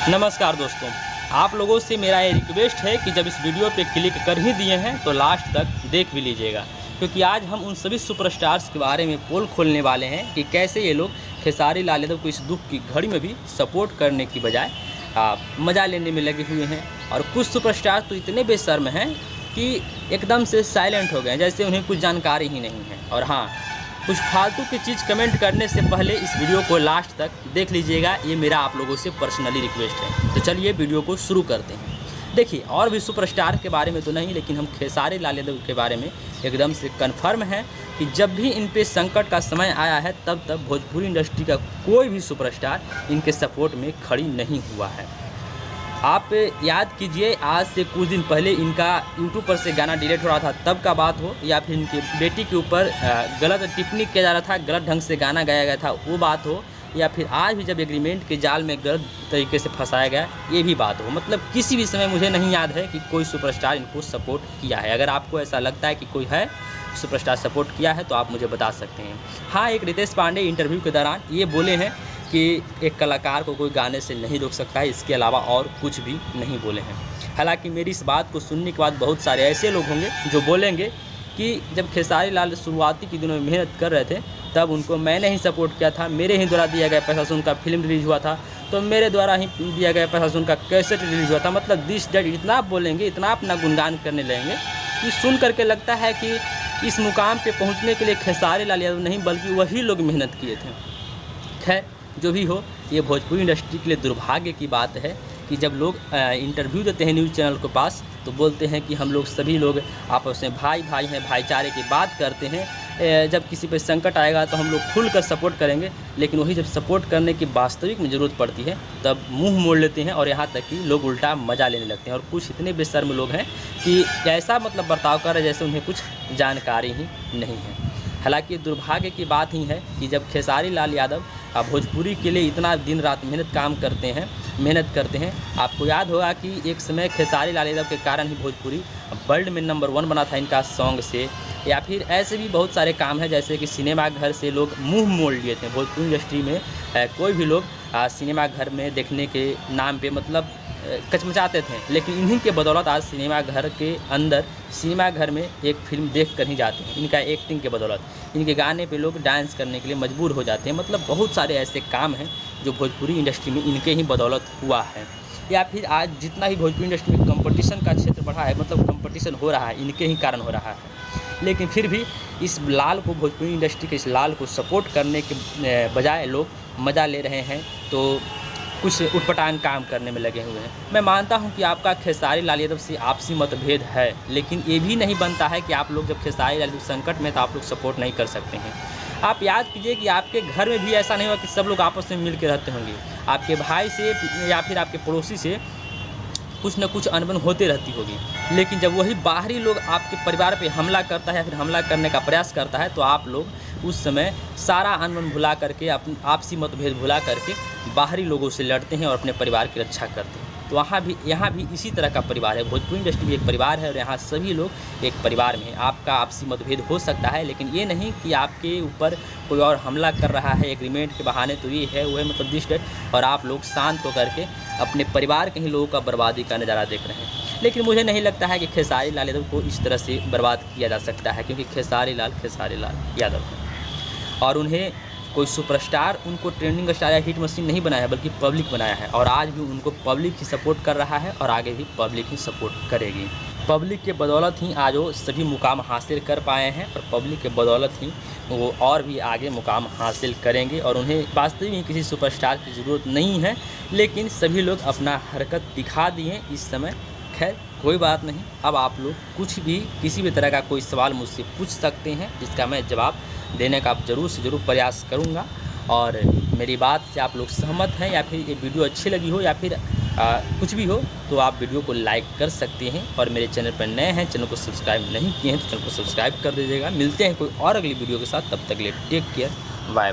नमस्कार दोस्तों, आप लोगों से मेरा ये रिक्वेस्ट है कि जब इस वीडियो पे क्लिक कर ही दिए हैं तो लास्ट तक देख भी लीजिएगा, क्योंकि आज हम उन सभी सुपरस्टार्स के बारे में पोल खोलने वाले हैं कि कैसे ये लोग खेसारी लाल यादव को इस दुख की घड़ी में भी सपोर्ट करने की बजाय मज़ा लेने में लगे हुए हैं। और कुछ सुपरस्टार तो इतने बेशर्म हैं कि एकदम से साइलेंट हो गए, जैसे उन्हें कुछ जानकारी ही नहीं है। और हाँ, कुछ फालतू की चीज़ कमेंट करने से पहले इस वीडियो को लास्ट तक देख लीजिएगा, ये मेरा आप लोगों से पर्सनली रिक्वेस्ट है। तो चलिए वीडियो को शुरू करते हैं। देखिए, और भी सुपरस्टार के बारे में तो नहीं, लेकिन हम खेसारी लाल यादव के बारे में एकदम से कन्फर्म है कि जब भी इन पे संकट का समय आया है तब भोजपुरी इंडस्ट्री का कोई भी सुपरस्टार इनके सपोर्ट में खड़ी नहीं हुआ है। आप याद कीजिए, आज से कुछ दिन पहले इनका यूट्यूब पर से गाना डिलीट हो रहा था तब का बात हो, या फिर इनकी बेटी के ऊपर गलत टिप्पणी किया जा रहा था, गलत ढंग से गाना गाया गया था वो बात हो, या फिर आज भी जब एग्रीमेंट के जाल में गलत तरीके से फंसाया गया ये भी बात हो। मतलब किसी भी समय मुझे नहीं याद है कि कोई सुपरस्टार इनको सपोर्ट किया है। अगर आपको ऐसा लगता है कि कोई है सुपरस्टार सपोर्ट किया है तो आप मुझे बता सकते हैं। हाँ, एक रितेश पांडे इंटरव्यू के दौरान ये बोले हैं कि एक कलाकार को कोई गाने से नहीं रोक सकता है, इसके अलावा और कुछ भी नहीं बोले हैं। हालांकि मेरी इस बात को सुनने के बाद बहुत सारे ऐसे लोग होंगे जो बोलेंगे कि जब खेसारी लाल शुरुआती के दिनों में मेहनत कर रहे थे तब उनको मैंने ही सपोर्ट किया था, मेरे ही द्वारा दिया गया पैसा से उनका फिल्म रिलीज़ हुआ था, तो मेरे द्वारा ही दिया गया पैसा से उनका कैसेट रिलीज़ हुआ था। मतलब दिस डेट इतना आप बोलेंगे, इतना अपना गुणगान करने लगेंगे कि सुन करके लगता है कि इस मुकाम पे पहुंचने के लिए खेसारी लाल यादव नहीं बल्कि वही लोग मेहनत किए थे। खैर, जो भी हो, ये भोजपुरी इंडस्ट्री के लिए दुर्भाग्य की बात है कि जब लोग इंटरव्यू देते हैं न्यूज़ चैनल के पास तो बोलते हैं कि हम लोग सभी लोग आपस में भाई भाई हैं, भाईचारे की बात करते हैं, जब किसी पे संकट आएगा तो हम लोग खुलकर सपोर्ट करेंगे, लेकिन वही जब सपोर्ट करने की वास्तविक में ज़रूरत पड़ती है तब मुंह मोड़ लेते हैं और यहाँ तक कि लोग उल्टा मज़ा लेने लगते हैं। और कुछ इतने बेशर्म लोग हैं कि ऐसा मतलब बर्ताव कर रहे हैं जैसे उन्हें कुछ जानकारी ही नहीं है। हालांकि दुर्भाग्य की बात ही है कि जब खेसारी लाल यादव भोजपुरी के लिए इतना दिन रात मेहनत करते हैं। आपको याद होगा कि एक समय खेसारी लाल यादव के कारण ही भोजपुरी वर्ल्ड में नंबर 1 बना था इनका सॉन्ग से, या फिर ऐसे भी बहुत सारे काम हैं जैसे कि सिनेमा घर से लोग मुंह मोड़ लिए थे। भोजपुरी इंडस्ट्री में कोई भी लोग सिनेमा घर में देखने के नाम पे मतलब कचमचाते थे, लेकिन इन्हीं के बदौलत आज सिनेमा घर में एक फिल्म देख कर ही जाते हैं। इनका एक्टिंग के बदौलत, इनके गाने पे लोग डांस करने के लिए मजबूर हो जाते हैं। मतलब बहुत सारे ऐसे काम हैं जो भोजपुरी इंडस्ट्री में इनके ही बदौलत हुआ है। या फिर आज जितना भी भोजपुरी इंडस्ट्री में कंपटीशन का क्षेत्र बढ़ा है, मतलब कंपटीशन हो रहा है, इनके ही कारण हो रहा है। लेकिन फिर भी इस लाल को, भोजपुरी इंडस्ट्री के इस लाल को सपोर्ट करने के बजाय लोग मज़ा ले रहे हैं, तो कुछ उटपटांग काम करने में लगे हुए हैं। मैं मानता हूं कि आपका खेसारी लाल यादव से आपसी मतभेद है, लेकिन ये भी नहीं बनता है कि आप लोग जब खेसारी लाल यादव संकट में तो आप लोग सपोर्ट नहीं कर सकते हैं। आप याद कीजिए कि आपके घर में भी ऐसा नहीं होगा कि सब लोग आपस में मिल के रहते होंगे। आपके भाई से या फिर आपके पड़ोसी से कुछ न कुछ अनबन होते रहती होगी, लेकिन जब वही बाहरी लोग आपके परिवार पे हमला करता है या फिर हमला करने का प्रयास करता है तो आप लोग उस समय सारा अनबन भुला करके, आपसी मतभेद भुला करके बाहरी लोगों से लड़ते हैं और अपने परिवार की रक्षा करते हैं। तो यहाँ भी इसी तरह का परिवार है। भोजपुरी इंडस्ट्री भी एक परिवार है और यहाँ सभी लोग एक परिवार में हैं। आपका आपसी मतभेद हो सकता है, लेकिन ये नहीं कि आपके ऊपर कोई और हमला कर रहा है एग्रीमेंट के बहाने, तो ये है वो है, मतलब दिस डेट, और आप लोग शांत होकर के अपने परिवार के ही लोगों का बर्बादी का नज़ारा देख रहे हैं। लेकिन मुझे नहीं लगता है कि खेसारी लाल यादव को इस तरह से बर्बाद किया जा सकता है, क्योंकि खेसारी लाल यादव हैं और उन्हें कोई सुपरस्टार उनको ट्रेंडिंग स्टार या हिट मशीन नहीं बनाया बल्कि पब्लिक बनाया है। और आज भी उनको पब्लिक ही सपोर्ट कर रहा है और आगे भी पब्लिक ही सपोर्ट करेगी। पब्लिक के बदौलत ही आज वो सभी मुकाम हासिल कर पाए हैं और पब्लिक के बदौलत ही वो और भी आगे मुकाम हासिल करेंगे। और उन्हें वास्तविक में किसी सुपरस्टार की ज़रूरत नहीं है, लेकिन सभी लोग अपना हरकत दिखा दिए इस समय। खैर, कोई बात नहीं। अब आप लोग कुछ भी, किसी भी तरह का कोई सवाल मुझसे पूछ सकते हैं जिसका मैं जवाब देने का ज़रूर से ज़रूर प्रयास करूंगा। और मेरी बात से आप लोग सहमत हैं या फिर ये वीडियो अच्छी लगी हो या फिर कुछ भी हो तो आप वीडियो को लाइक कर सकते हैं। और मेरे चैनल पर नए हैं, चैनल को सब्सक्राइब नहीं किए हैं तो चैनल को सब्सक्राइब कर दीजिएगा। मिलते हैं कोई और अगली वीडियो के साथ, तब तक के लिए टेक केयर, बाय बाय।